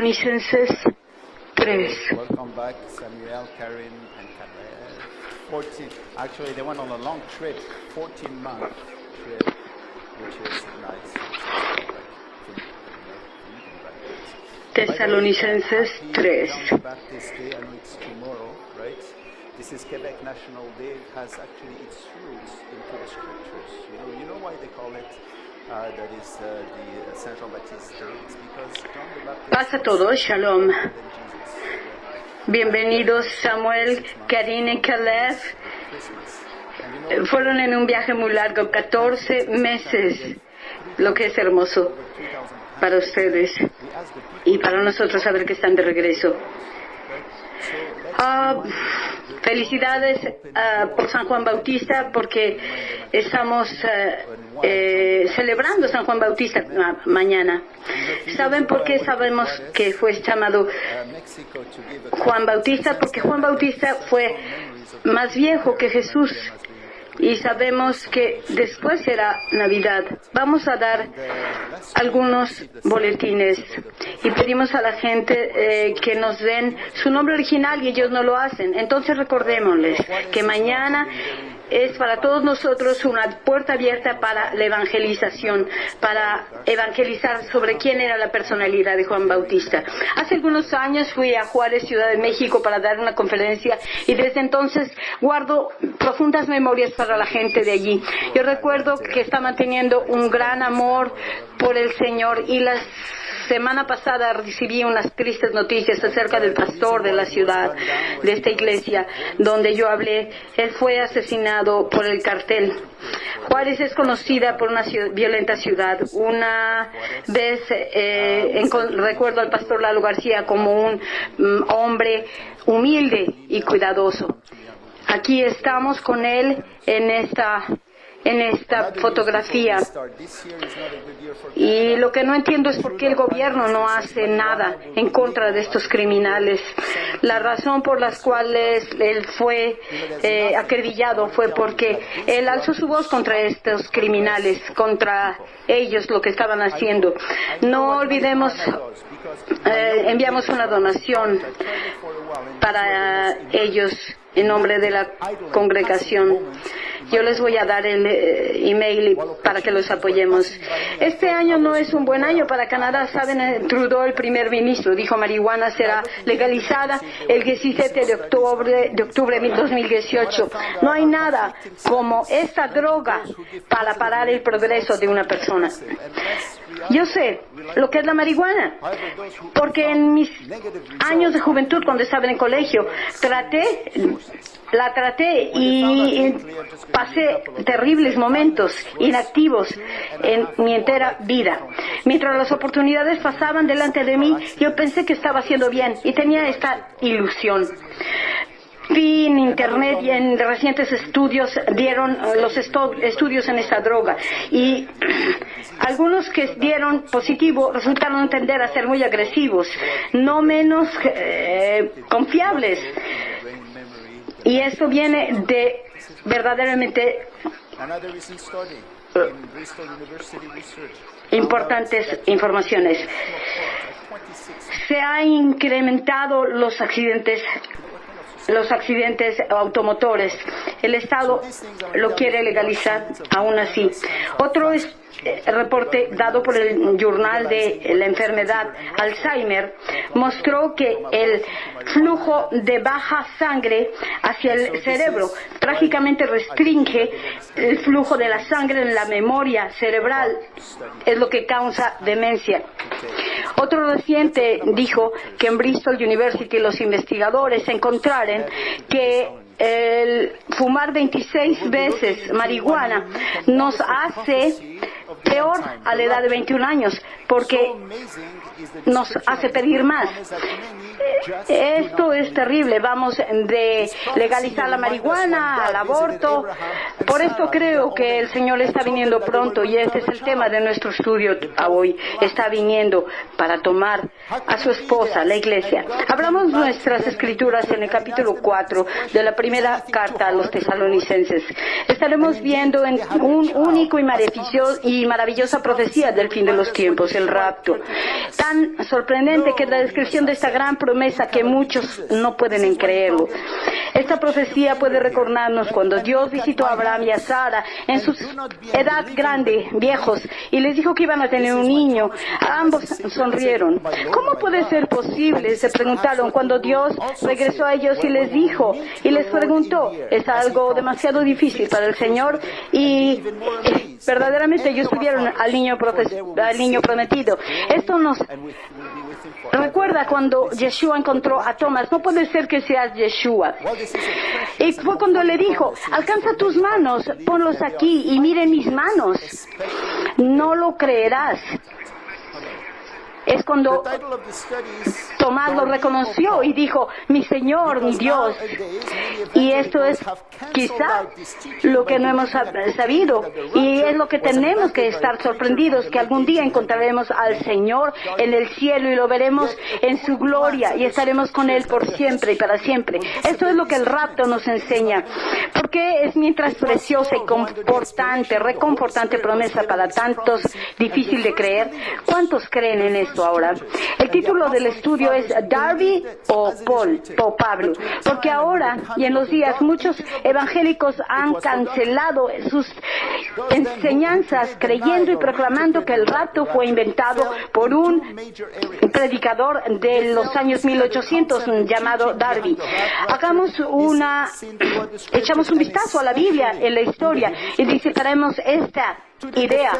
Tesalonicenses 3. Welcome back, Samuel, Karen, and Caleb. 14. Actually, they went on a long trip, 14-month trip, which is nice. Tesalonicenses 3. John Baptist Day, I know it's tomorrow, right? This is Quebec National Day. It has actually its roots into the scriptures. You know why they call it that is the Saint Jean-Baptiste Day? It's because John the Baptist. Paz a todos, shalom. Bienvenidos Samuel, Karine y Caleb. Fueron en un viaje muy largo, 14 meses, lo que es hermoso para ustedes y para nosotros saber que están de regreso. Felicidades por San Juan Bautista, porque estamos celebrando San Juan Bautista mañana. ¿Saben por qué sabemos que fue llamado Juan Bautista? Porque Juan Bautista fue más viejo que Jesús. Y sabemos que después será Navidad. Vamos a dar algunos boletines y pedimos a la gente que nos den su nombre original y ellos no lo hacen. Entonces recordémosles que mañana es para todos nosotros una puerta abierta para la evangelización, para evangelizar sobre quién era la personalidad de Juan Bautista. Hace algunos años fui a Juárez, Ciudad de México, para dar una conferencia y desde entonces guardo profundas memorias para la gente de allí. Yo recuerdo que estaban teniendo un gran amor por el Señor y la semana pasada recibí unas tristes noticias acerca del pastor de la ciudad, de esta iglesia donde yo hablé. Él fue asesinado por el cartel. Juárez es conocida por una violenta ciudad. Una vez recuerdo al pastor Lalo García como un hombre humilde y cuidadoso. Aquí estamos con él en esta fotografía. Y lo que no entiendo es por qué el gobierno no hace nada en contra de estos criminales. La razón por las cuales él fue acribillado fue porque él alzó su voz contra estos criminales, contra ellos, lo que estaban haciendo. No olvidemos, enviamos una donación para ellos en nombre de la congregación. Yo les voy a dar el email para que los apoyemos. Este año no es un buen año para Canadá. Saben, Trudeau, el primer ministro, dijo marihuana será legalizada el 17 de octubre de 2018. No hay nada como esta droga para parar el progreso de una persona. Yo sé lo que es la marihuana, porque en mis años de juventud, cuando estaba en el colegio, la traté y pasé terribles momentos inactivos en mi entera vida. Mientras las oportunidades pasaban delante de mí, yo pensé que estaba haciendo bien y tenía esta ilusión. Vi en internet y en recientes estudios dieron los estudios en esta droga y algunos que dieron positivo resultaron tender a ser muy agresivos, no menos confiables. Y esto viene de verdaderamente importantes informaciones. Se han incrementado los accidentes automotores. El Estado lo quiere legalizar aún así. Otro reporte dado por el Journal de la Enfermedad Alzheimer mostró que el flujo de baja sangre hacia el cerebro trágicamente restringe el flujo de la sangre en la memoria cerebral, es lo que causa demencia. Otro reciente dijo que en Bristol University los investigadores encontraron que el fumar 26 veces marihuana nos hace peor a la edad de 21 años, porque nos hace pedir más. Esto es terrible. Vamos de legalizar la marihuana al aborto. Por esto creo que el Señor está viniendo pronto y este es el tema de nuestro estudio hoy. Está viniendo para tomar a su esposa, la iglesia. Abramos nuestras escrituras en el capítulo 4 de la primera carta a los tesalonicenses. Estaremos viendo en un único y maravillosa profecía del fin de los tiempos, el rapto. Tan tan sorprendente que es la descripción de esta gran promesa que muchos no pueden creerlo. Esta profecía puede recordarnos cuando Dios visitó a Abraham y a Sara en su edad grande, viejos, y les dijo que iban a tener un niño. Ambos sonrieron. ¿Cómo puede ser posible?, se preguntaron, cuando Dios regresó a ellos y les preguntó, ¿es algo demasiado difícil para el Señor? Y verdaderamente ellos tuvieron al niño prometido. Esto nos recuerda cuando Yeshua encontró a Tomás. No puede ser que seas Yeshua. Y fue cuando le dijo, alcanza tus manos, ponlos aquí y miren mis manos. No lo creerás. Es cuando Tomás lo reconoció y dijo, mi Señor, mi Dios. Y esto es quizá lo que no hemos sabido, y es lo que tenemos que estar sorprendidos, que algún día encontraremos al Señor en el cielo y lo veremos en su gloria y estaremos con Él por siempre y para siempre. Esto es lo que el rapto nos enseña. Porque es mientras preciosa y reconfortante promesa para tantos, difícil de creer. ¿Cuántos creen en esto ahora? El título del estudio es Darby o Pablo, porque ahora y en los días muchos evangélicos han cancelado sus enseñanzas creyendo y proclamando que el rapto fue inventado por un predicador de los años 1800 llamado Darby. Echamos un vistazo a la Biblia, en la historia, y disfrutaremos esta idea.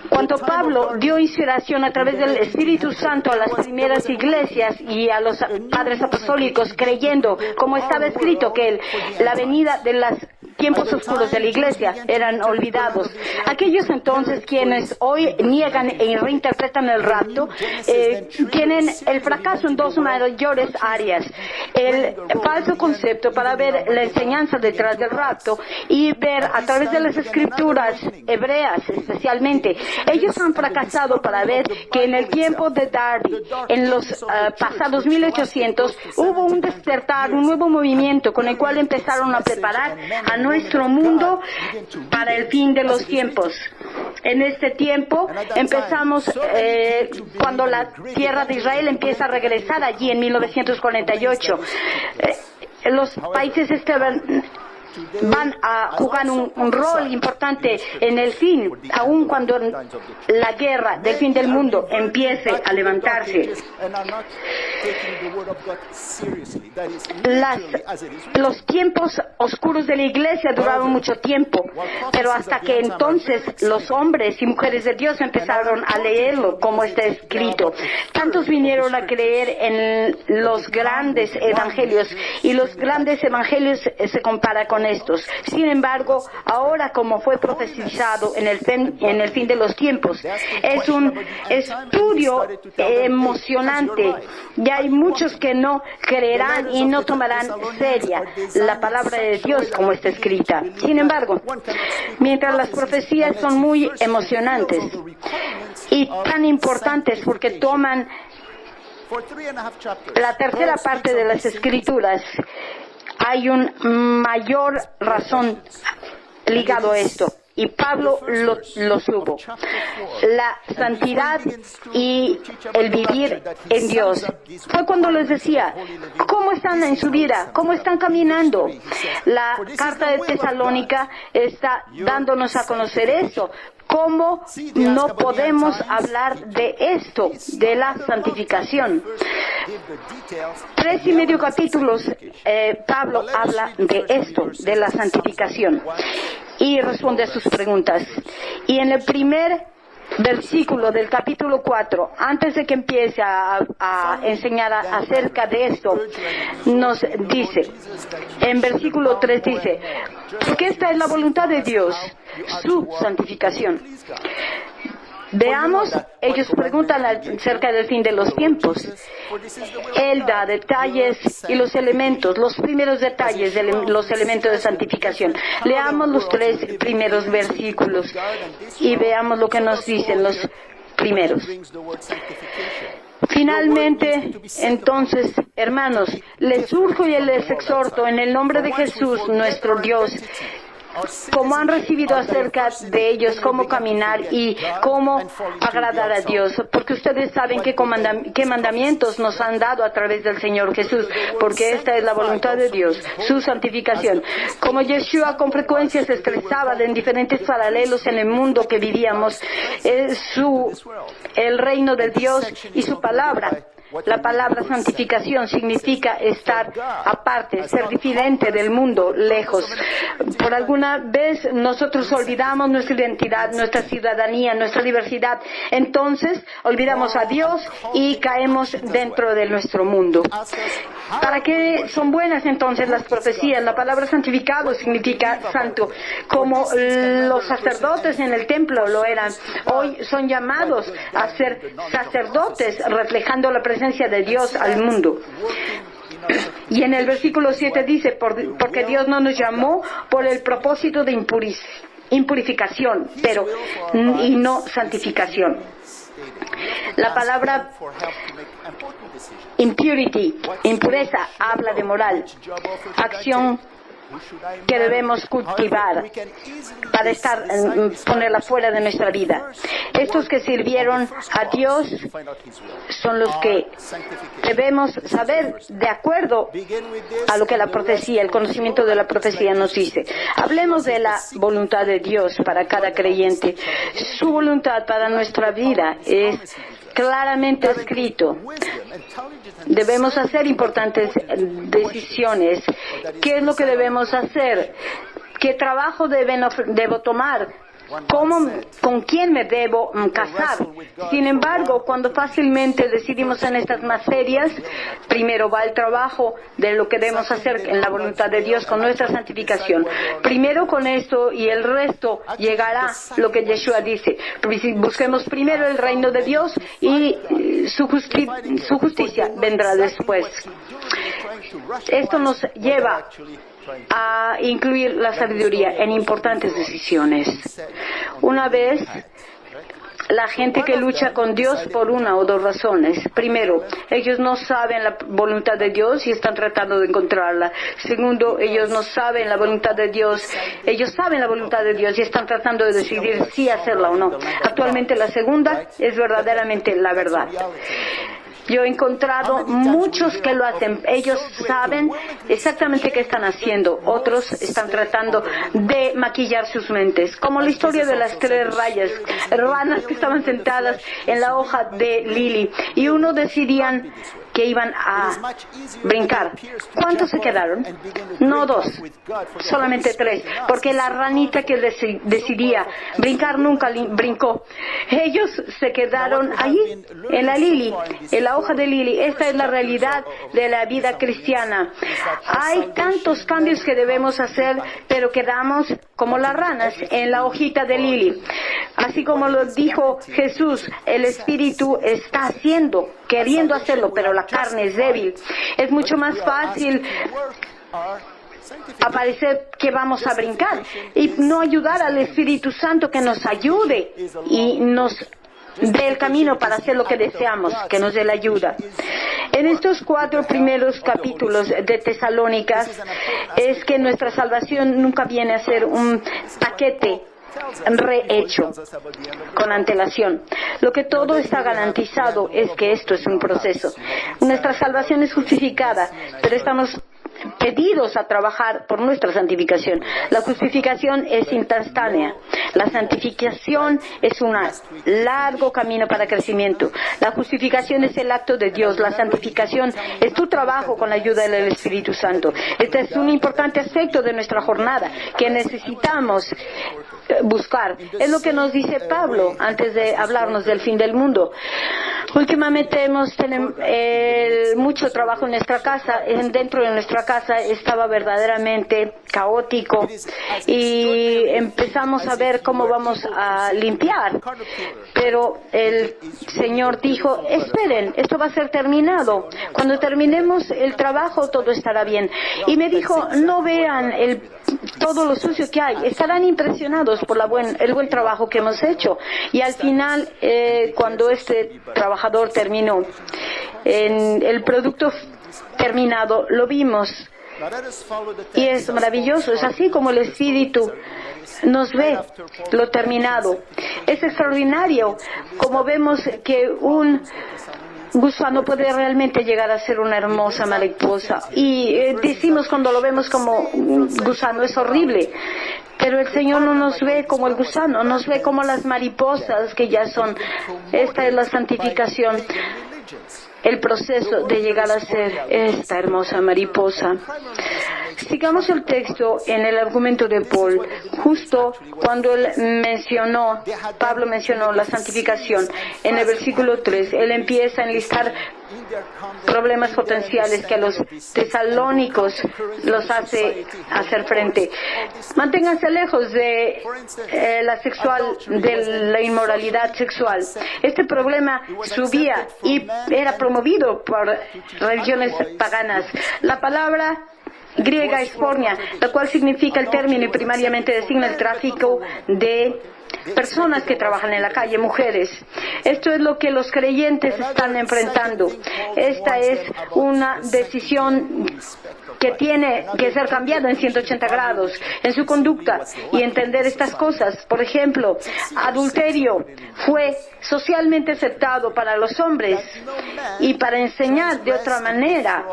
Cuando Pablo dio inspiración a través del Espíritu Santo a las primeras iglesias y a los padres apostólicos, creyendo, como estaba escrito, que la venida de los tiempos oscuros de la iglesia eran olvidados. Aquellos entonces quienes hoy niegan e reinterpretan el rapto tienen el fracaso en dos mayores áreas: el falso concepto para ver la enseñanza detrás del rapto y ver a través de las escrituras hebreas especialmente. Ellos han fracasado para ver que en el tiempo de Darby, en los pasados 1800, hubo un despertar, un nuevo movimiento con el cual empezaron a preparar a nuestro mundo para el fin de los tiempos. En este tiempo empezamos cuando la tierra de Israel empieza a regresar allí en 1948. Los países van a jugar un rol importante en el fin, aun cuando la guerra del fin del mundo empiece a levantarse. Los tiempos oscuros de la iglesia duraron mucho tiempo, pero hasta que entonces los hombres y mujeres de Dios empezaron a leerlo como está escrito. Tantos vinieron a creer en los grandes evangelios, y los grandes evangelios se compara con estos. Sin embargo, ahora, como fue profetizado en el fin de los tiempos, es un estudio emocionante. Ya hay muchos que no creerán y no tomarán seria la palabra de Dios como está escrita. Sin embargo, mientras las profecías son muy emocionantes y tan importantes porque toman la tercera parte de las escrituras, hay una mayor razón ligado a esto, y Pablo lo supo: la santidad y el vivir en Dios. Fue cuando les decía, ¿cómo están en su vida? ¿Cómo están caminando? La carta de Tesalónica está dándonos a conocer esto. ¿Cómo no podemos hablar de esto, de la santificación? 3.5 capítulos Pablo habla de esto, de la santificación, y responde a sus preguntas. Y en el primer versículo del capítulo 4, antes de que empiece a enseñar acerca de esto, nos dice, en versículo 3 dice, porque esta es la voluntad de Dios, su santificación. Veamos, ellos preguntan acerca del fin de los tiempos. Él da detalles y los elementos, los primeros detalles de los elementos de santificación. Leamos los 3 primeros versículos y veamos lo que nos dicen los primeros. Finalmente, entonces, hermanos, les urjo y les exhorto en el nombre de Jesús, nuestro Dios, cómo han recibido acerca de ellos, cómo caminar y cómo agradar a Dios. Porque ustedes saben qué mandamientos nos han dado a través del Señor Jesús, porque esta es la voluntad de Dios, su santificación. Como Yeshua con frecuencia se estresaba en diferentes paralelos en el mundo que vivíamos, el reino de Dios y su palabra. La palabra santificación significa estar aparte, ser diferente del mundo, lejos. Por alguna vez nosotros olvidamos nuestra identidad, nuestra ciudadanía, nuestra diversidad. Entonces olvidamos a Dios y caemos dentro de nuestro mundo. ¿Para qué son buenas entonces las profecías? La palabra santificado significa santo, como los sacerdotes en el templo lo eran. Hoy son llamados a ser sacerdotes, reflejando la presencia de Dios al mundo. Y en el versículo 7 dice, porque Dios no nos llamó por el propósito de impurificación, y no santificación. La palabra impurity, impureza, habla de moral, acción que debemos cultivar para ponerla fuera de nuestra vida. Estos que sirvieron a Dios son los que debemos saber de acuerdo a lo que la profecía, el conocimiento de la profecía nos dice. Hablemos de la voluntad de Dios para cada creyente. Su voluntad para nuestra vida es claramente escrito. Debemos hacer importantes decisiones. ¿Qué es lo que debemos hacer? ¿Qué trabajo debo tomar? ¿Con quién me debo casar? Sin embargo, cuando fácilmente decidimos en estas materias, primero va el trabajo de lo que debemos hacer en la voluntad de Dios con nuestra santificación. Primero con esto y el resto llegará lo que Yeshua dice. Busquemos primero el reino de Dios y su justicia vendrá después. Esto nos lleva a incluir la sabiduría en importantes decisiones. Una vez, la gente que lucha con Dios por una o dos razones. Primero, ellos no saben la voluntad de Dios y están tratando de encontrarla. Segundo, ellos no saben la voluntad de Dios. Ellos saben la voluntad de Dios y están tratando de decidir si hacerla o no. Actualmente la segunda es verdaderamente la verdad. Yo he encontrado muchos que lo hacen. Ellos saben exactamente qué están haciendo. Otros están tratando de maquillar sus mentes. Como la historia de las 3 ranas que estaban sentadas en la hoja de lili. Y uno decidían que iban a brincar. ¿Cuántos se quedaron? No 2, solamente 3, porque la ranita que decidía brincar nunca brincó. Ellos se quedaron allí, en la lili, en la hoja de lili. Esta es la realidad de la vida cristiana. Hay tantos cambios que debemos hacer, pero quedamos como las ranas en la hojita de lili. Así como lo dijo Jesús, el Espíritu está queriendo hacerlo, pero la carne es débil. Es mucho más fácil aparecer que vamos a brincar y no ayudar al Espíritu Santo que nos ayude y nos dé el camino para hacer lo que deseamos, que nos dé la ayuda. En estos 4 primeros capítulos de Tesalónicas es que nuestra salvación nunca viene a ser un paquete rehecho con antelación. Lo que todo está garantizado es que esto es un proceso. Nuestra salvación es justificada, pero estamos pedidos a trabajar por nuestra santificación. La justificación es instantánea. La santificación es un largo camino para crecimiento. La justificación es el acto de Dios. La santificación es tu trabajo con la ayuda del Espíritu Santo. Este es un importante aspecto de nuestra jornada que necesitamos buscar. Es lo que nos dice Pablo antes de hablarnos del fin del mundo. Últimamente hemos tenido mucho trabajo en nuestra casa. Dentro de nuestra casa estaba verdaderamente caótico y empezamos a ver cómo vamos a limpiar. Pero el Señor dijo, esperen, esto va a ser terminado. Cuando terminemos el trabajo todo estará bien. Y me dijo, no vean todo lo sucio que hay. Estarán impresionados por el buen trabajo que hemos hecho. Y al final, cuando este trabajador terminó, en el producto terminado, lo vimos Y es maravilloso, es así como el Espíritu nos ve lo terminado. Es extraordinario como vemos que un gusano puede realmente llegar a ser una hermosa mariposa. Y decimos cuando lo vemos como un gusano, es horrible. Pero el Señor no nos ve como el gusano, nos ve como las mariposas que ya son. Esta es la santificación, el proceso de llegar a ser esta hermosa mariposa. Sigamos el texto en el argumento de Paul, justo cuando Pablo mencionó la santificación. En el versículo 3, él empieza a enlistar problemas potenciales que a los tesalónicos los hace hacer frente. Manténganse lejos de la inmoralidad sexual. Este problema subía y era promovido por religiones paganas. La palabra griega es pornia, la cual significa el término y primariamente designa el tráfico de personas que trabajan en la calle, mujeres. Esto es lo que los creyentes están enfrentando. Esta es una decisión que tiene que ser cambiada en 180 grados en su conducta y entender estas cosas. Por ejemplo, adulterio fue socialmente aceptado para los hombres y para enseñar de otra manera,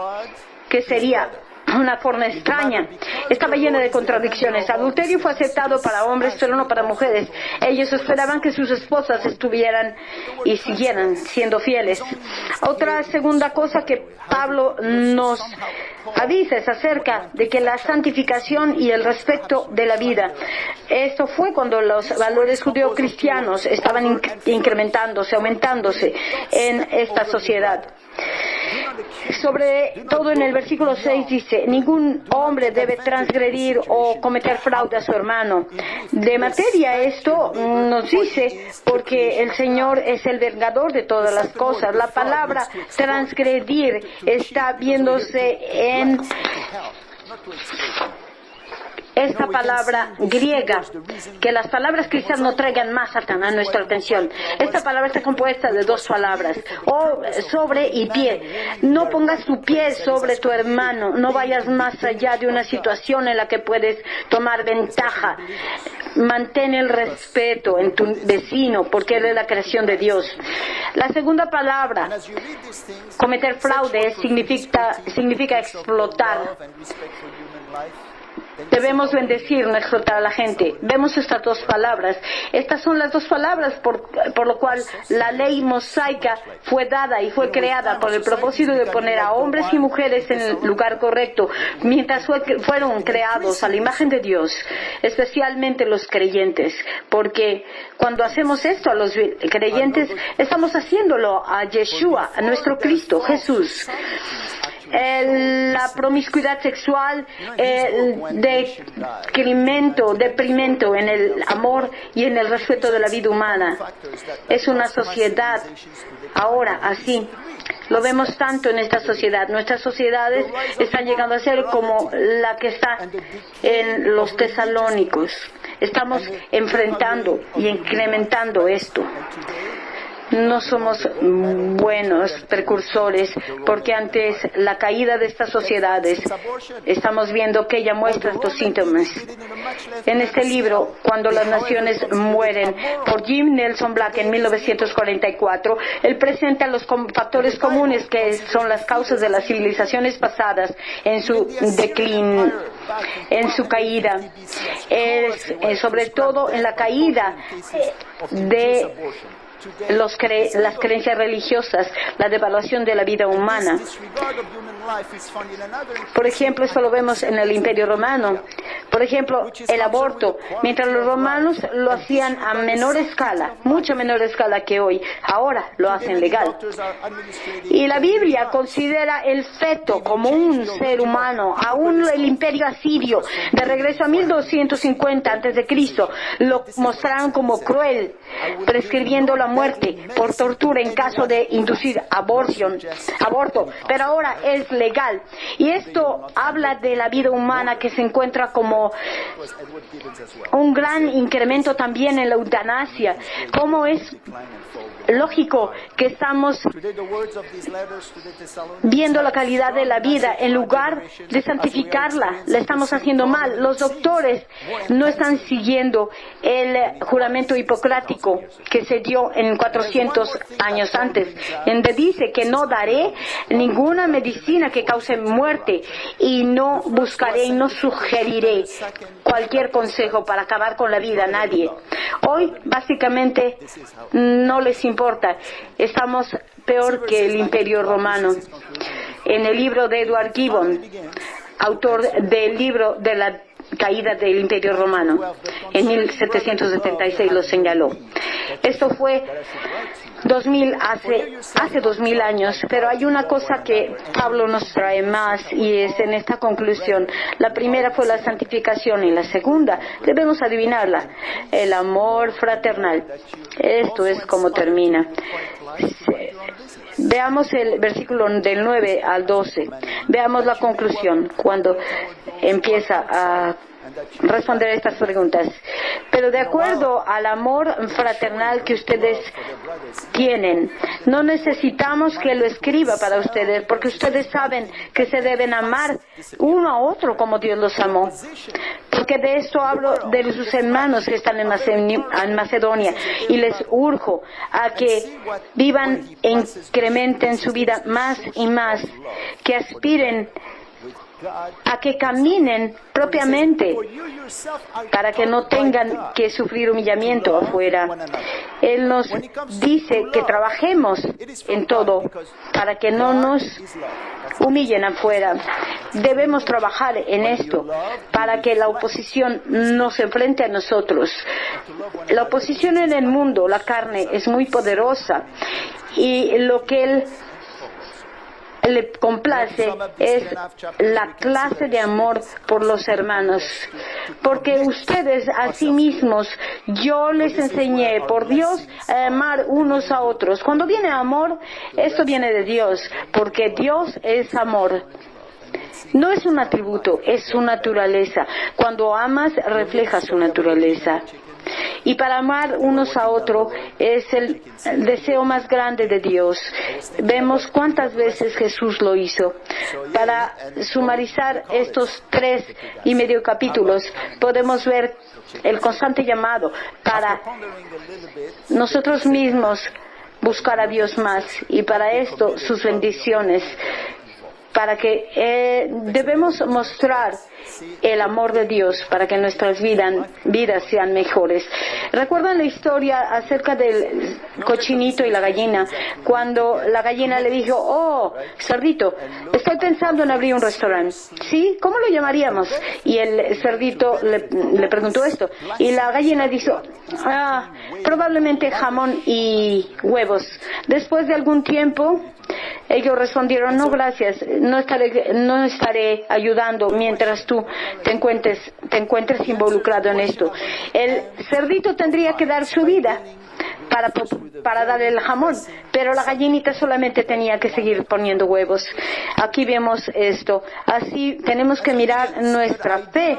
que sería una forma extraña. Estaba llena de contradicciones. Adulterio fue aceptado para hombres, pero no para mujeres. Ellos esperaban que sus esposas estuvieran y siguieran siendo fieles. Otra segunda cosa que Pablo nos avisa es acerca de que la santificación y el respeto de la vida. Esto fue cuando los valores judeocristianos estaban incrementándose, aumentándose en esta sociedad. Sobre todo en el versículo 6 dice, ningún hombre debe transgredir o cometer fraude a su hermano. De materia esto nos dice, porque el Señor es el vengador de todas las cosas. La palabra transgredir está viéndose en esta palabra griega, que las palabras cristianas no traigan más a nuestra atención. Esta palabra está compuesta de dos palabras, sobre y pie. No pongas tu pie sobre tu hermano, no vayas más allá de una situación en la que puedes tomar ventaja. Mantén el respeto en tu vecino, porque él es la creación de Dios. La segunda palabra, cometer fraude, significa explotar. Debemos bendecir, no explotar a la gente. Vemos estas dos palabras. Estas son las dos palabras por lo cual la ley mosaica fue dada y fue creada por el propósito de poner a hombres y mujeres en el lugar correcto, mientras fueron creados a la imagen de Dios, especialmente los creyentes. Porque cuando hacemos esto a los creyentes, estamos haciéndolo a Yeshua, a nuestro Cristo, Jesús. La promiscuidad sexual, deprimento en el amor y en el respeto de la vida humana. Es una sociedad ahora así. Lo vemos tanto en esta sociedad. Nuestras sociedades están llegando a ser como la que está en los tesalónicos. Estamos enfrentando y incrementando esto. No somos buenos precursores, porque antes la caída de estas sociedades estamos viendo que ella muestra estos síntomas. En este libro, Cuando las naciones mueren, por Jim Nelson Black en 1944, él presenta los factores comunes que son las causas de las civilizaciones pasadas en su declin, en su caída. Sobre todo en la caída de las creencias religiosas, la devaluación de la vida humana. Por ejemplo, esto lo vemos en el Imperio Romano. Por ejemplo, el aborto. Mientras los romanos lo hacían a menor escala, mucho menor escala que hoy, ahora lo hacen legal. Y la Biblia considera el feto como un ser humano. Aún el Imperio asirio, de regreso a 1250 a.C., lo mostraron como cruel, prescribiendo la muerte por tortura en caso de inducir aborto, pero ahora es legal. Y esto habla de la vida humana que se encuentra como como un gran incremento también en la eutanasia. ¿Cómo es lógico que estamos viendo la calidad de la vida en lugar de santificarla? La estamos haciendo mal. Los doctores no están siguiendo el juramento hipocrático que se dio en 400 años antes, donde dice que no daré ninguna medicina que cause muerte y no buscaré y no sugeriré cualquier consejo para acabar con la vida a nadie. Hoy básicamente no les importa. Estamos peor que el Imperio Romano. En el libro de Edward Gibbon, autor del libro de la caída del Imperio Romano, en 1776 lo señaló. Esto fue hace 2000 años, pero hay una cosa que Pablo nos trae más y es en esta conclusión. La primera fue la santificación y la segunda, debemos adivinarla, el amor fraternal. Esto es como termina. Veamos el versículo del 9 al 12. Veamos la conclusión cuando empieza a responder estas preguntas. Pero de acuerdo al amor fraternal que ustedes tienen, no necesitamos que lo escriba para ustedes, porque ustedes saben que se deben amar uno a otro como Dios los amó. Porque de esto hablo de sus hermanos que están en Macedonia, y les urjo a que vivan e incrementen su vida más y más, que aspiren a que caminen propiamente para que no tengan que sufrir humillamiento afuera. Él nos dice que trabajemos en todo para que no nos humillen afuera. Debemos trabajar en esto para que la oposición no se enfrente a nosotros. La oposición en el mundo, la carne, es muy poderosa, y lo que él le complace es la clase de amor por los hermanos, porque ustedes a sí mismos, yo les enseñé por Dios a amar unos a otros. Cuando viene amor, esto viene de Dios, porque Dios es amor. No es un atributo, es su naturaleza. Cuando amas, refleja su naturaleza. Y para amar unos a otros es el deseo más grande de Dios. Vemos cuántas veces Jesús lo hizo. Para sumarizar estos 3.5 capítulos, podemos ver el constante llamado para nosotros mismos buscar a Dios más, y para esto sus bendiciones, para que debemos mostrar el amor de Dios para que nuestras vidas sean mejores. ¿Recuerdan la historia acerca del cochinito y la gallina? Cuando la gallina le dijo: oh, cerdito, estoy pensando en abrir un restaurante. ¿Sí? ¿Cómo lo llamaríamos? Y el cerdito le preguntó esto. Y la gallina dijo: probablemente jamón y huevos. Después de algún tiempo, ellos respondieron: no, gracias, no estaré ayudando mientras tú te encuentres involucrado en esto. El cerdito tendría que dar su vida para dar el jamón, pero la gallinita solamente tenía que seguir poniendo huevos. Aquí vemos esto. Así tenemos que mirar nuestra fe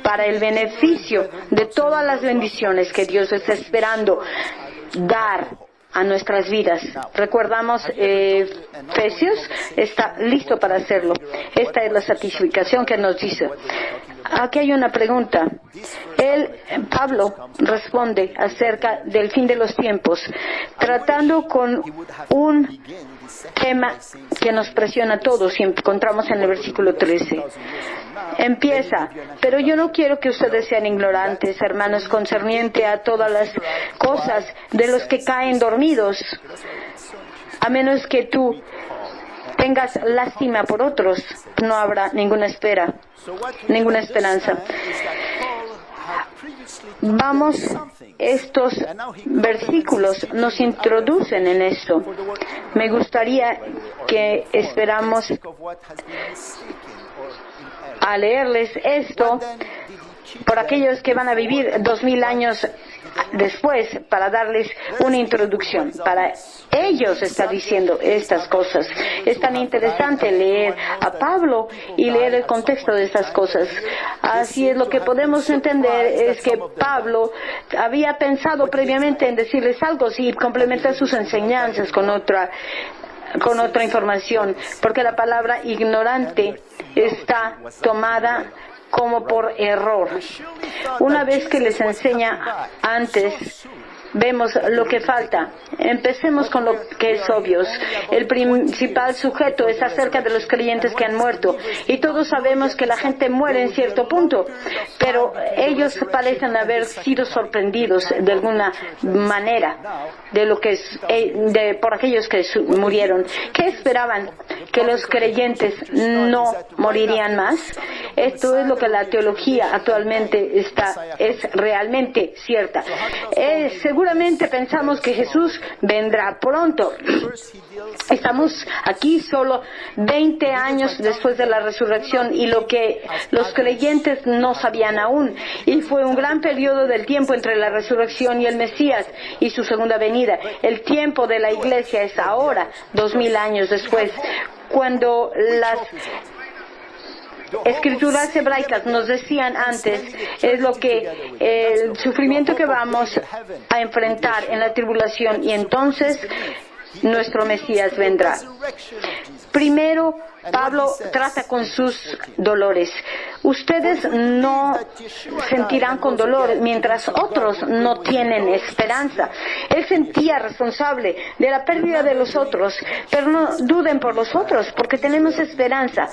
para el beneficio de todas las bendiciones que Dios está esperando dar a nuestras vidas. Recordamos Efesios, está listo para hacerlo. Esta es la satisfacción que nos dice. Aquí hay una pregunta. Pablo responde acerca del fin de los tiempos, tratando con un tema que nos presiona a todos, y encontramos en el versículo 13. Empieza: pero yo no quiero que ustedes sean ignorantes, hermanos, concerniente a todas las cosas de los que caen dormidos, a menos que tú tengas lástima por otros, no habrá ninguna esperanza. Vamos, estos versículos nos introducen en esto. Me gustaría que esperamos a leerles esto por aquellos que van a vivir 2000 años después para darles una introducción. Para ellos está diciendo estas cosas. Es tan interesante leer a Pablo y leer el contexto de estas cosas. Así es, lo que podemos entender es que Pablo había pensado previamente en decirles algo y complementar sus enseñanzas con otra información, porque la palabra ignorante está tomada como por error. Una vez que les enseña antes, vemos lo que falta. Empecemos con lo que es obvio. El principal sujeto es acerca de los creyentes que han muerto. Y todos sabemos que la gente muere en cierto punto. Pero ellos parecen haber sido sorprendidos de alguna manera por aquellos que murieron. ¿Qué esperaban? ¿Que los creyentes no morirían más? Esto es lo que la teología actualmente es realmente cierta. Seguramente pensamos que Jesús vendrá pronto. Estamos aquí solo 20 años después de la resurrección y lo que los creyentes no sabían aún. Y fue un gran periodo del tiempo entre la resurrección y el Mesías y su segunda venida. El tiempo de la iglesia es ahora, 2000 años después, cuando las escrituras hebraicas nos decían antes, es lo que el sufrimiento que vamos a enfrentar en la tribulación, y entonces nuestro Mesías vendrá. Primero, Pablo trata con sus dolores. Ustedes no sentirán con dolor mientras otros no tienen esperanza. Él sentía responsable de la pérdida de los otros, pero no duden por los otros, porque tenemos esperanza.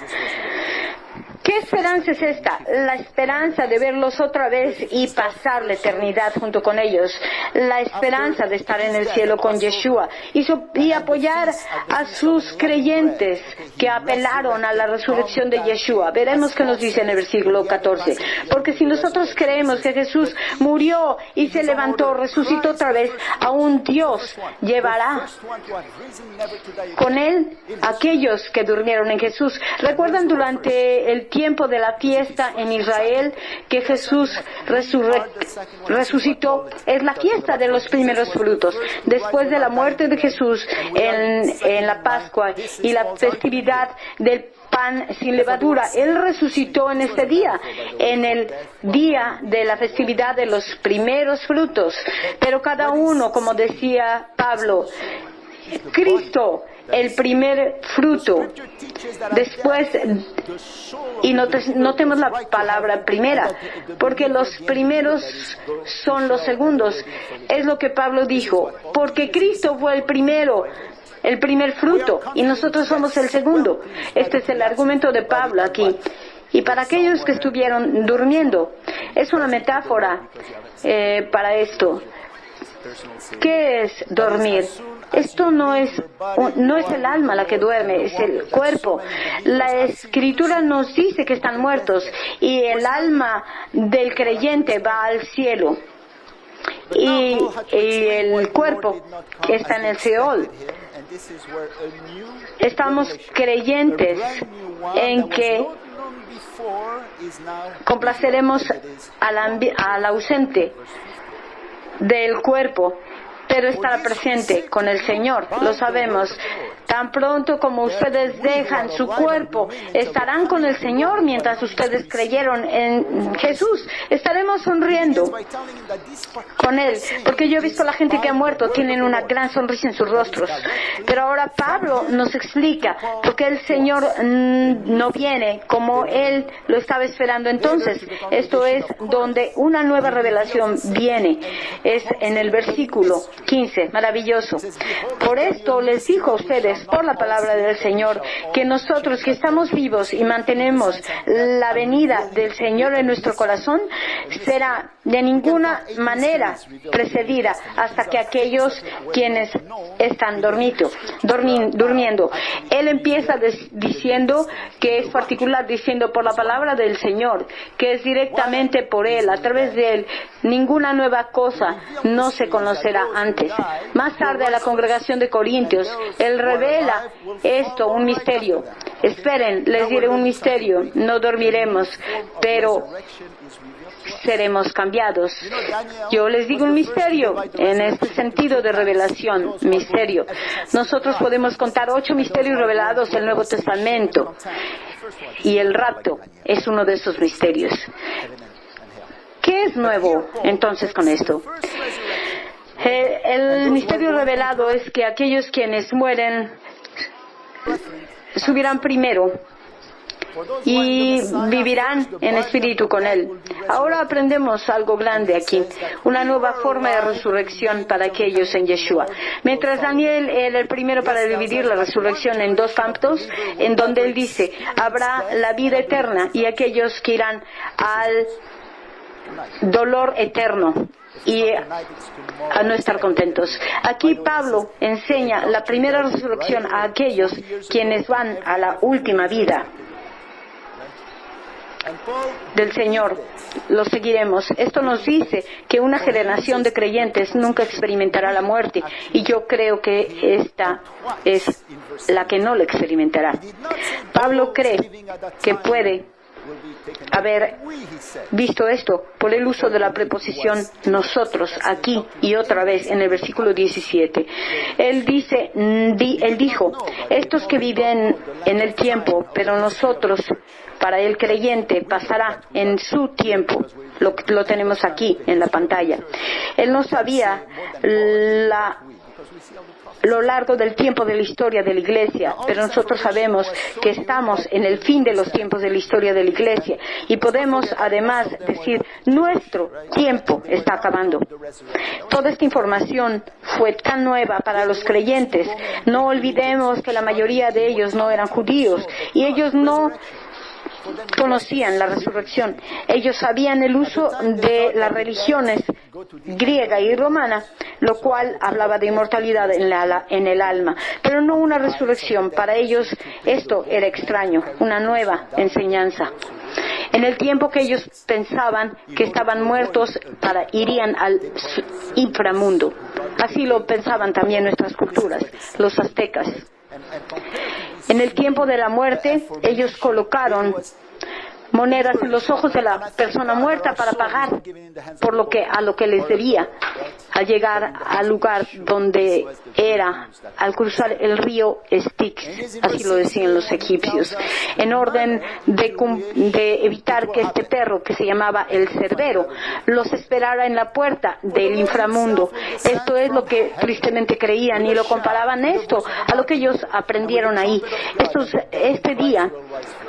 ¿Qué esperanza es esta? La esperanza de verlos otra vez y pasar la eternidad junto con ellos. La esperanza de estar en el cielo con Yeshua y apoyar a sus creyentes que apelaron a la resurrección de Yeshua. Veremos qué nos dice en el versículo 14. Porque si nosotros creemos que Jesús murió y se levantó, resucitó otra vez, aún Dios llevará con él aquellos que durmieron en Jesús. ¿Recuerdan durante el tiempo de la fiesta en Israel que Jesús resucitó? Es la fiesta de los primeros frutos. Después de la muerte de Jesús en la Pascua y la festividad del pan sin levadura, Él resucitó en este día, en el día de la festividad de los primeros frutos. Pero cada uno, como decía Pablo, Cristo, el primer fruto. Después, y notemos la palabra primera, porque los primeros son los segundos. Es lo que Pablo dijo, porque Cristo fue el primero, el primer fruto, y nosotros somos el segundo. Este es el argumento de Pablo aquí. Y para aquellos que estuvieron durmiendo, es una metáfora para esto. ¿Qué es dormir? Esto no es el alma la que duerme, es el cuerpo. La Escritura nos dice que están muertos y el alma del creyente va al cielo. Y el cuerpo está en el Seol. Estamos creyentes en que complaceremos al ausente del cuerpo, pero estará presente con el Señor, lo sabemos. Tan pronto como ustedes dejan su cuerpo, estarán con el Señor mientras ustedes creyeron en Jesús. Estaremos sonriendo con Él, porque yo he visto a la gente que ha muerto, tienen una gran sonrisa en sus rostros. Pero ahora Pablo nos explica por qué el Señor no viene como Él lo estaba esperando entonces. Esto es donde una nueva revelación viene. Es en el versículo 15, maravilloso. Por esto les dijo a ustedes, por la palabra del Señor, que nosotros que estamos vivos y mantenemos la venida del Señor en nuestro corazón, será de ninguna manera precedida hasta que aquellos quienes están durmiendo. Él empieza diciendo que es particular, diciendo por la palabra del Señor, que es directamente por Él, a través de Él. Ninguna nueva cosa no se conocerá antes. Más tarde, a la congregación de Corintios, Él revela revela esto, un misterio. Esperen, les diré un misterio. No dormiremos, pero seremos cambiados. Yo les digo un misterio, en este sentido de revelación, misterio. Nosotros podemos contar 8 misterios revelados del Nuevo Testamento, y el rapto es uno de esos misterios. ¿Qué es nuevo entonces con esto? El misterio revelado es que aquellos quienes mueren subirán primero y vivirán en espíritu con Él. Ahora aprendemos algo grande aquí, una nueva forma de resurrección para aquellos en Yeshua. Mientras Daniel era el primero para dividir la resurrección en 2 campos, en donde él dice, habrá la vida eterna y aquellos que irán al dolor eterno y a no estar contentos. Aquí Pablo enseña la primera resurrección a aquellos quienes van a la última vida del Señor. Lo seguiremos. Esto nos dice que una generación de creyentes nunca experimentará la muerte, y yo creo que esta es la que no la experimentará. Pablo cree que puede haber visto esto por el uso de la preposición nosotros aquí y otra vez en el versículo 17. Él dijo, estos que viven en el tiempo, pero nosotros, para el creyente, pasará en su tiempo. Lo tenemos aquí en la pantalla. Él no sabía lo largo del tiempo de la historia de la Iglesia, pero nosotros sabemos que estamos en el fin de los tiempos de la historia de la Iglesia, y podemos además decir, nuestro tiempo está acabando. Toda esta información fue tan nueva para los creyentes. No olvidemos que la mayoría de ellos no eran judíos, y ellos no conocían la resurrección. Ellos sabían el uso de las religiones griega y romana, lo cual hablaba de inmortalidad en el alma, pero no una resurrección. Para ellos esto era extraño, una nueva enseñanza. En el tiempo que ellos pensaban que estaban muertos, irían al inframundo. Así lo pensaban también nuestras culturas, los aztecas. En el tiempo de la muerte, ellos colocaron monedas en los ojos de la persona muerta para pagar a lo que les debía al llegar al lugar donde era, al cruzar el río Styx, así lo decían los egipcios, en orden de evitar que este perro, que se llamaba el Cerbero, los esperara en la puerta del inframundo. Esto es lo que tristemente creían, y lo comparaban esto a lo que ellos aprendieron ahí. Este día,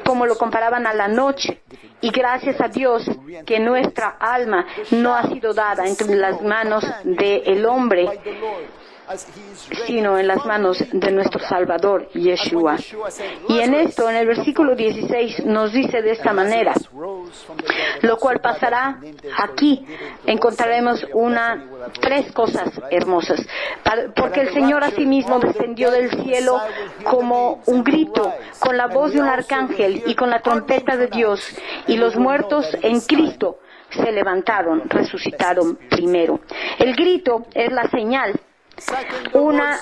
como lo comparaban a la noche, y gracias a Dios que nuestra alma no ha sido dada entre las manos del hombre, sino en las manos de nuestro Salvador, Yeshua. Y en esto, en el versículo 16, nos dice de esta manera, lo cual pasará aquí. Encontraremos 3 cosas hermosas. Porque el Señor asimismo descendió del cielo como un grito, con la voz de un arcángel y con la trompeta de Dios, y los muertos en Cristo se levantaron, resucitaron primero. El grito es la señal, una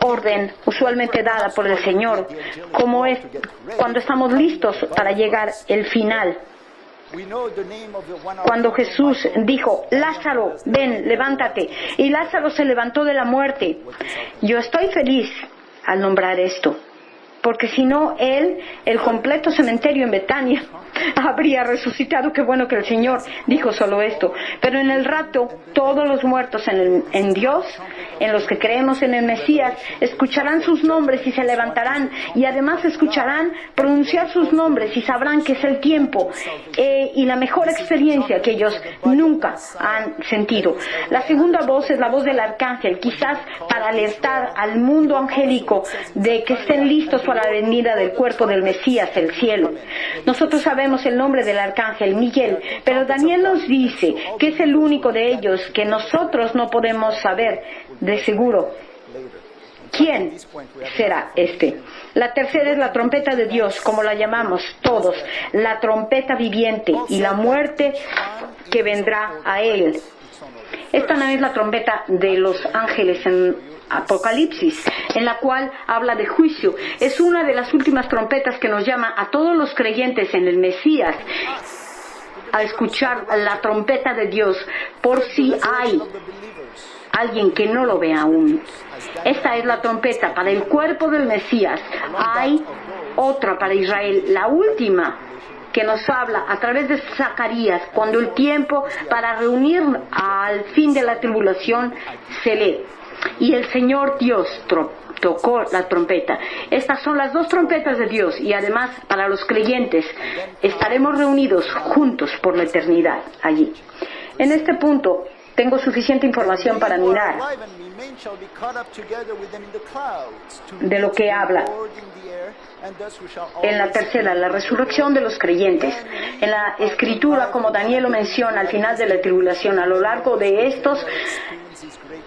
orden usualmente dada por el Señor, como es cuando estamos listos para llegar el final. Cuando Jesús dijo, Lázaro, ven, levántate, y Lázaro se levantó de la muerte. Yo estoy feliz al nombrar esto, porque si no, el completo cementerio en Betania habría resucitado. Qué bueno que el Señor dijo solo esto. Pero en el rapto, todos los muertos en Dios, en los que creemos en el Mesías, escucharán sus nombres y se levantarán, y además escucharán pronunciar sus nombres y sabrán que es el tiempo y la mejor experiencia que ellos nunca han sentido. La segunda voz es la voz del arcángel, quizás para alertar al mundo angélico de que estén listos para la venida del cuerpo del Mesías, el cielo. Nosotros sabemos el nombre del arcángel, Miguel, pero Daniel nos dice que es el único de ellos que nosotros no podemos saber de seguro. ¿Quién será este? La tercera es la trompeta de Dios, como la llamamos todos, la trompeta viviente, y la muerte que vendrá a él. Esta no es la trompeta de los ángeles Apocalipsis, en la cual habla de juicio. Es una de las últimas trompetas que nos llama a todos los creyentes en el Mesías a escuchar la trompeta de Dios, por si hay alguien que no lo ve aún. Esta es la trompeta para el cuerpo del Mesías. Hay otra para Israel, la última, que nos habla a través de Zacarías, cuando el tiempo para reunir al fin de la tribulación se lee. Y el Señor Dios tocó la trompeta. Estas son las dos trompetas de Dios, y además para los creyentes estaremos reunidos juntos por la eternidad allí. En este punto tengo suficiente información para mirar de lo que habla en la tercera, la resurrección de los creyentes. En la Escritura, como Daniel lo menciona al final de la tribulación, a lo largo de estos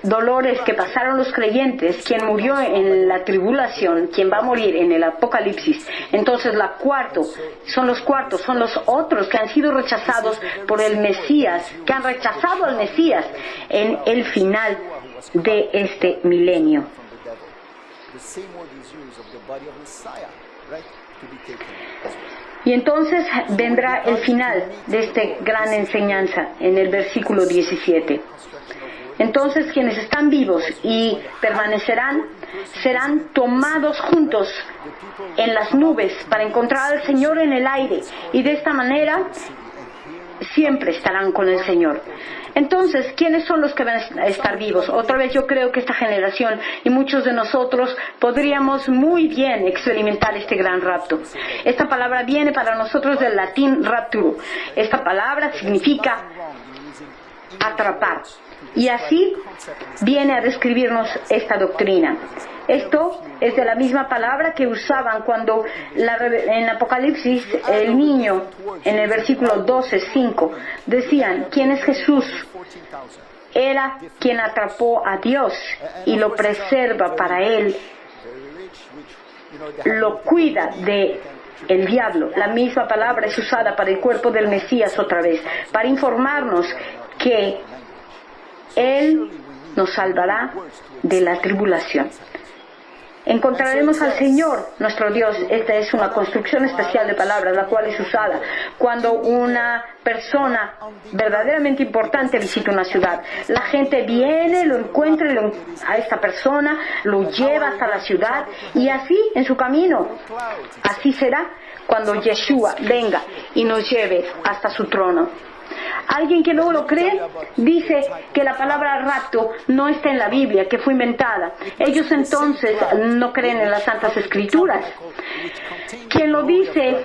dolores que pasaron los creyentes, quien murió en la tribulación, quien va a morir en el Apocalipsis, entonces son los otros que han sido rechazados por el Mesías, que han rechazado al Mesías en el final de este milenio. Y entonces vendrá el final de esta gran enseñanza en el versículo 17. Entonces quienes están vivos y permanecerán serán tomados juntos en las nubes para encontrar al Señor en el aire, y de esta manera siempre estarán con el Señor. Entonces, ¿quiénes son los que van a estar vivos? Otra vez yo creo que esta generación y muchos de nosotros podríamos muy bien experimentar este gran rapto. Esta palabra viene para nosotros del latín rapturo. Esta palabra significa atrapar. Y así viene a describirnos esta doctrina. Esto es de la misma palabra que usaban cuando en Apocalipsis el niño, en el versículo 12:5, decían, ¿quién es Jesús? Era quien atrapó a Dios y lo preserva para él, lo cuida de el diablo. La misma palabra es usada para el cuerpo del Mesías otra vez, para informarnos que Él nos salvará de la tribulación. Encontraremos al Señor, nuestro Dios. Esta es una construcción especial de palabras, la cual es usada cuando una persona verdaderamente importante visita una ciudad. La gente viene, lo encuentra a esta persona, lo lleva hasta la ciudad, y así en su camino. Así será cuando Yeshua venga y nos lleve hasta su trono. Alguien que no lo cree dice que la palabra rapto no está en la Biblia, que fue inventada. Ellos entonces no creen en las Santas Escrituras. Quien lo dice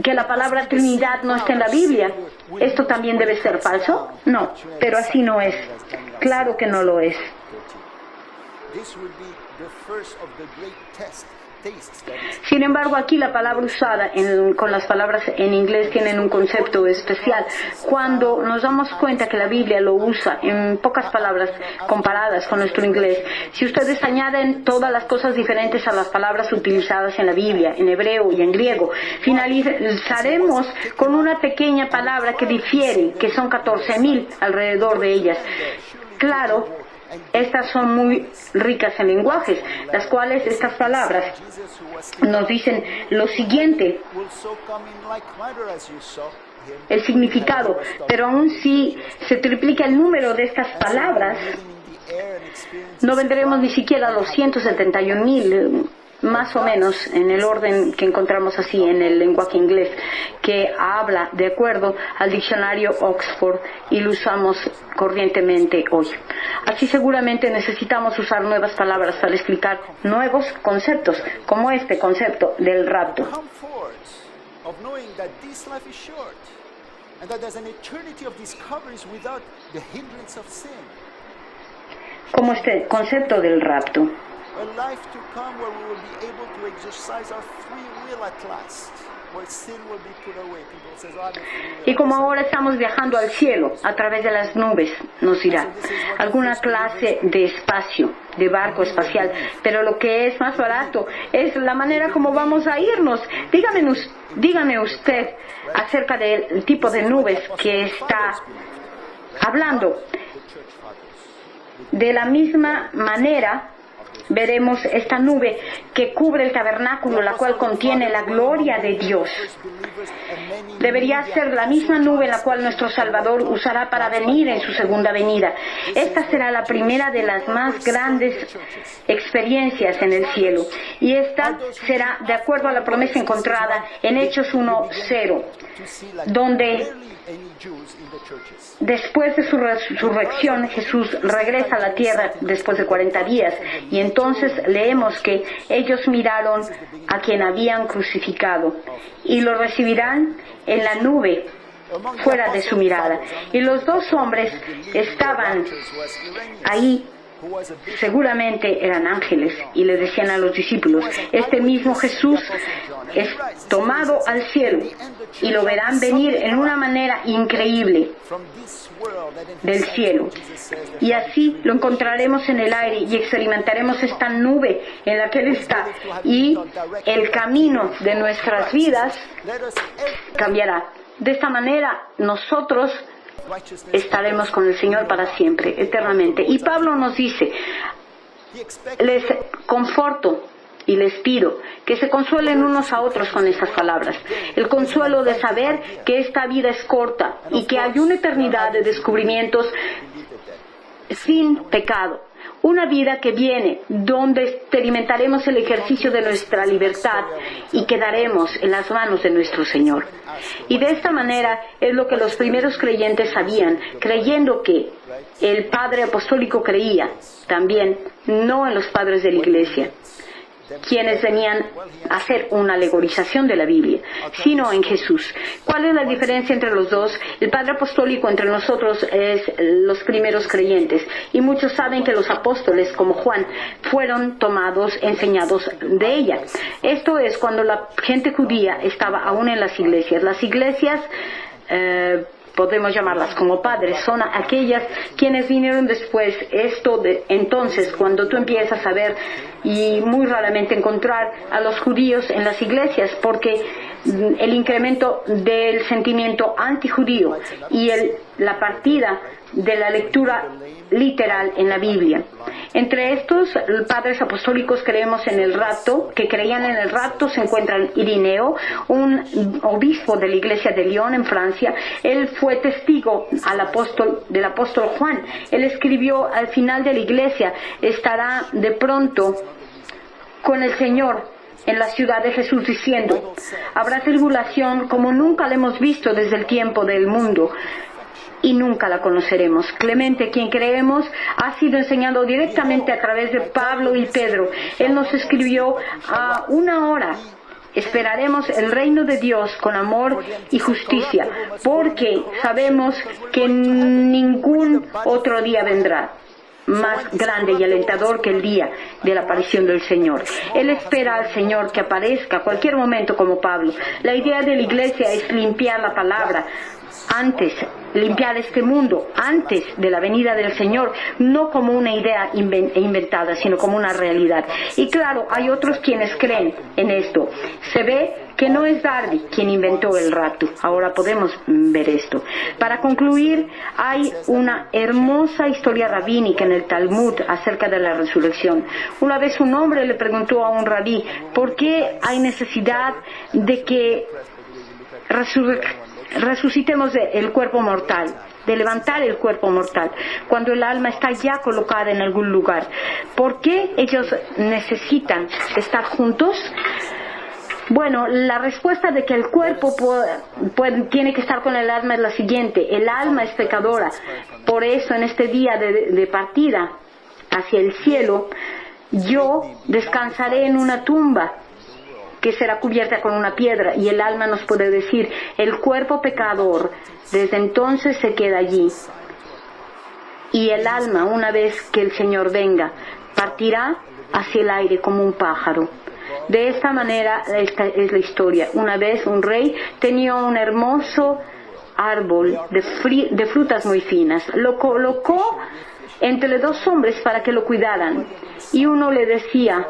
que la palabra Trinidad no está en la Biblia, ¿esto también debe ser falso? No, pero así no es. Claro que no lo es. Sin embargo, aquí la palabra usada con las palabras en inglés tienen un concepto especial. Cuando nos damos cuenta que la Biblia lo usa en pocas palabras comparadas con nuestro inglés, si ustedes añaden todas las cosas diferentes a las palabras utilizadas en la Biblia, en hebreo y en griego, finalizaremos con una pequeña palabra que difiere, que son 14,000 alrededor de ellas. Claro, estas son muy ricas en lenguajes, las cuales estas palabras nos dicen lo siguiente, el significado, pero aún si se triplica el número de estas palabras, no vendremos ni siquiera a los 171,000, más o menos en el orden que encontramos así en el lenguaje inglés, que habla de acuerdo al diccionario Oxford, y lo usamos corrientemente hoy. Así seguramente necesitamos usar nuevas palabras para explicar nuevos conceptos, como este concepto del rapto. Como este concepto del rapto. A life to come where we will be able to exercise our free will at last, where sin will be put away. People say, "Oh, I'm free will." Y como ahora estamos viajando al cielo a través de las nubes, nos dirá, alguna clase de espacio, de barco espacial, pero lo que es más barato es la manera como vamos a irnos. Dígame usted acerca del tipo de nubes que está hablando. De la misma manera, veremos esta nube que cubre el tabernáculo, la cual contiene la gloria de Dios. Debería ser la misma nube en la cual nuestro Salvador usará para venir en su segunda venida. Esta será la primera de las más grandes experiencias en el cielo. Y esta será de acuerdo a la promesa encontrada en Hechos 1:0, donde después de su resurrección, Jesús regresa a la tierra después de 40 días. Y entonces leemos que ellos miraron a quien habían crucificado y lo recibirán en la nube fuera de su mirada. Y los dos hombres estaban ahí. Seguramente eran ángeles y le decían a los discípulos: este mismo Jesús es tomado al cielo, y lo verán venir en una manera increíble del cielo. Y así lo encontraremos en el aire y experimentaremos esta nube en la que Él está, y el camino de nuestras vidas cambiará. De esta manera nosotros estaremos con el Señor para siempre, eternamente. Y Pablo nos dice: les conforto y les pido que se consuelen unos a otros con estas palabras. El consuelo de saber que esta vida es corta y que hay una eternidad de descubrimientos sin pecado. Una vida que viene, donde experimentaremos el ejercicio de nuestra libertad y quedaremos en las manos de nuestro Señor. Y de esta manera es lo que los primeros creyentes sabían, creyendo que el Padre Apostólico creía también, no en los padres de la Iglesia, quienes venían a hacer una alegorización de la Biblia, sino en Jesús. ¿Cuál es la diferencia entre los dos? El Padre Apostólico entre nosotros es los primeros creyentes, y muchos saben que los apóstoles, como Juan, fueron tomados, enseñados de ella. Esto es cuando la gente judía estaba aún en las iglesias. Las iglesias, podemos llamarlas como padres, son aquellas quienes vinieron después. Entonces, cuando tú empiezas a ver y muy raramente encontrar a los judíos en las iglesias, porque el incremento del sentimiento antijudío y la partida de la lectura literal en la Biblia. Entre estos padres apostólicos creemos en el rapto, que creían en el rapto, se encuentran Irineo, un obispo de la iglesia de Lyon en Francia. Él fue testigo del apóstol Juan. Él escribió: al final de la iglesia estará de pronto con el Señor en la ciudad de Jesús, diciendo: habrá tribulación como nunca la hemos visto desde el tiempo del mundo, y nunca la conoceremos. Clemente, quien creemos, ha sido enseñado directamente a través de Pablo y Pedro. Él nos escribió: a una hora esperaremos el reino de Dios con amor y justicia, porque sabemos que ningún otro día vendrá más grande y alentador que el día de la aparición del Señor. Él espera al Señor que aparezca a cualquier momento, como Pablo. La idea de la iglesia es limpiar la palabra antes, limpiar este mundo antes de la venida del Señor, no como una idea inventada, sino como una realidad. Y claro, hay otros quienes creen en esto. Se ve que no es Darby quien inventó el rapto. Ahora podemos ver esto. Para concluir, hay una hermosa historia rabínica en el Talmud acerca de la resurrección. Una vez un hombre le preguntó a un rabí: ¿por qué hay necesidad de que resucitemos el cuerpo mortal, de levantar el cuerpo mortal, cuando el alma está ya colocada en algún lugar? ¿Por qué ellos necesitan estar juntos? Bueno, la respuesta de que el cuerpo tiene que estar con el alma es la siguiente: el alma es pecadora. Por eso, en este día de partida hacia el cielo, yo descansaré en una tumba que será cubierta con una piedra, y el alma nos puede decir: el cuerpo pecador desde entonces se queda allí, y el alma, una vez que el Señor venga, partirá hacia el aire como un pájaro. De esta manera, esta es la historia. Una vez un rey tenía un hermoso árbol de frutas muy finas. Lo colocó entre dos hombres para que lo cuidaran, y uno le decía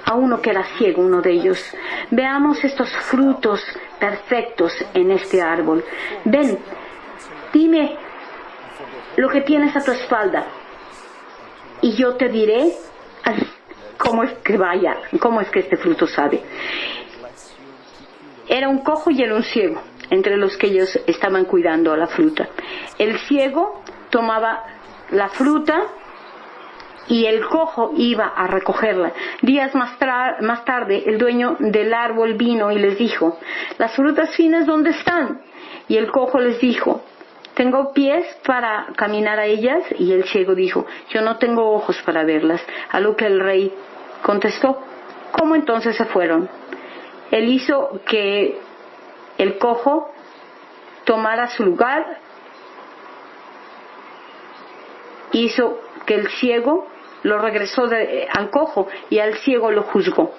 a uno que era ciego, uno de ellos: veamos estos frutos perfectos en este árbol. Ven, dime lo que tienes a tu espalda. y yo te diré cómo es que este fruto sabe. Era un cojo y era un ciego, entre los que ellos estaban cuidando a la fruta. El ciego tomaba la fruta y el cojo iba a recogerla. Días más tarde, el dueño del árbol vino y les dijo: ¿las frutas finas dónde están? Y el cojo les dijo: ¿tengo pies para caminar a ellas? Y el ciego dijo: yo no tengo ojos para verlas. A lo que el rey contestó: ¿cómo entonces se fueron? Él hizo que el cojo tomara su lugar, hizo que el ciego lo regresó al cojo, y al ciego lo juzgó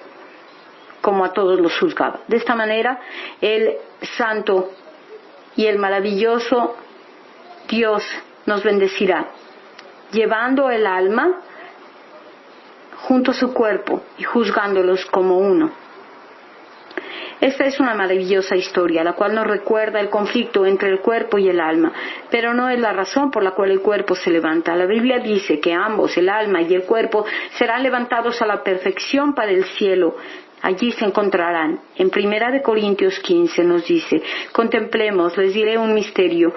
como a todos los juzgaba. De esta manera, el santo y el maravilloso Dios nos bendecirá, llevando el alma junto a su cuerpo y juzgándolos como uno. Esta es una maravillosa historia, la cual nos recuerda el conflicto entre el cuerpo y el alma, pero no es la razón por la cual el cuerpo se levanta. La Biblia dice que ambos, el alma y el cuerpo, serán levantados a la perfección para el cielo. Allí se encontrarán. En 1 Corintios 15 nos dice: contemplemos, les diré un misterio.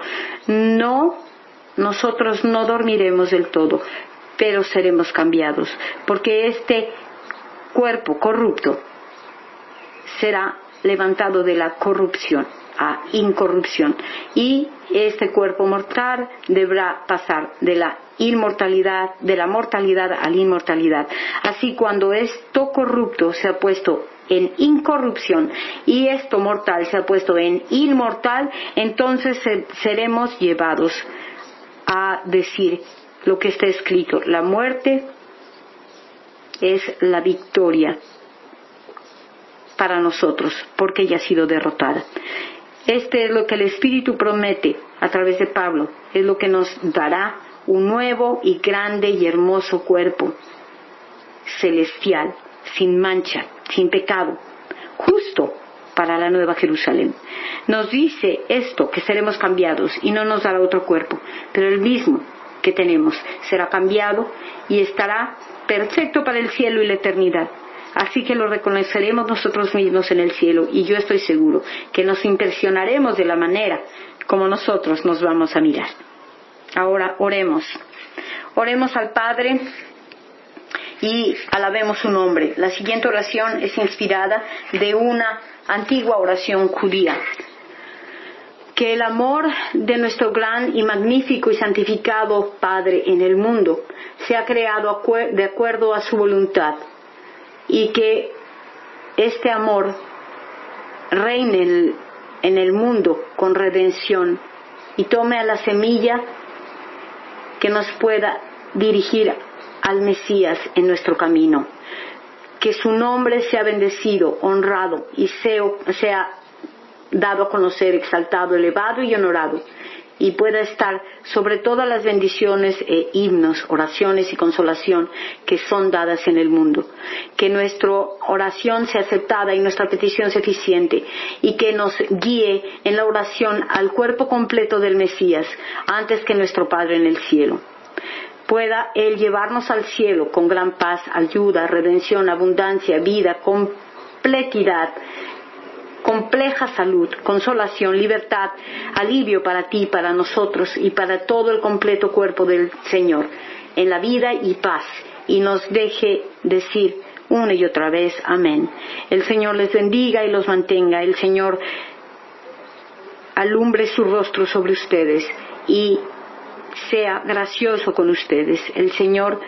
Nosotros no dormiremos del todo, pero seremos cambiados, porque este cuerpo corrupto será levantado de la corrupción a incorrupción, y este cuerpo mortal deberá pasar de la mortalidad a la inmortalidad. Así, cuando esto corrupto se ha puesto en incorrupción y esto mortal se ha puesto en inmortal, entonces seremos llevados a decir lo que está escrito: la muerte es la victoria para nosotros, porque ella ha sido derrotada. Este es lo que el Espíritu promete a través de Pablo, es lo que nos dará un nuevo y grande y hermoso cuerpo celestial, sin mancha, sin pecado, justo para la nueva Jerusalén. Nos dice esto, que seremos cambiados, y no nos dará otro cuerpo, pero el mismo que tenemos será cambiado y estará perfecto para el cielo y la eternidad. Así que lo reconoceremos nosotros mismos en el cielo, y yo estoy seguro que nos impresionaremos de la manera como nosotros nos vamos a mirar. Ahora oremos. Oremos al Padre y alabemos su nombre. La siguiente oración es inspirada de una antigua oración judía. Que el amor de nuestro gran y magnífico y santificado Padre en el mundo sea creado de acuerdo a su voluntad, y que este amor reine en el mundo con redención y tome a la semilla que nos pueda dirigir al Mesías en nuestro camino. Que su nombre sea bendecido, honrado y sea dado a conocer, exaltado, elevado y honorado, y pueda estar sobre todas las bendiciones e himnos, oraciones y consolación que son dadas en el mundo. Que nuestra oración sea aceptada y nuestra petición sea eficiente, y que nos guíe en la oración al cuerpo completo del Mesías antes que nuestro Padre en el cielo. Pueda Él llevarnos al cielo con gran paz, ayuda, redención, abundancia, vida, completidad, compleja salud, consolación, libertad, alivio para ti, para nosotros y para todo el completo cuerpo del Señor, en la vida y paz, y nos deje decir una y otra vez amén. El Señor les bendiga y los mantenga. El Señor alumbre su rostro sobre ustedes y sea gracioso con ustedes. El Señor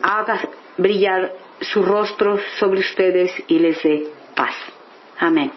haga brillar su rostro sobre ustedes y les dé paz. Amén.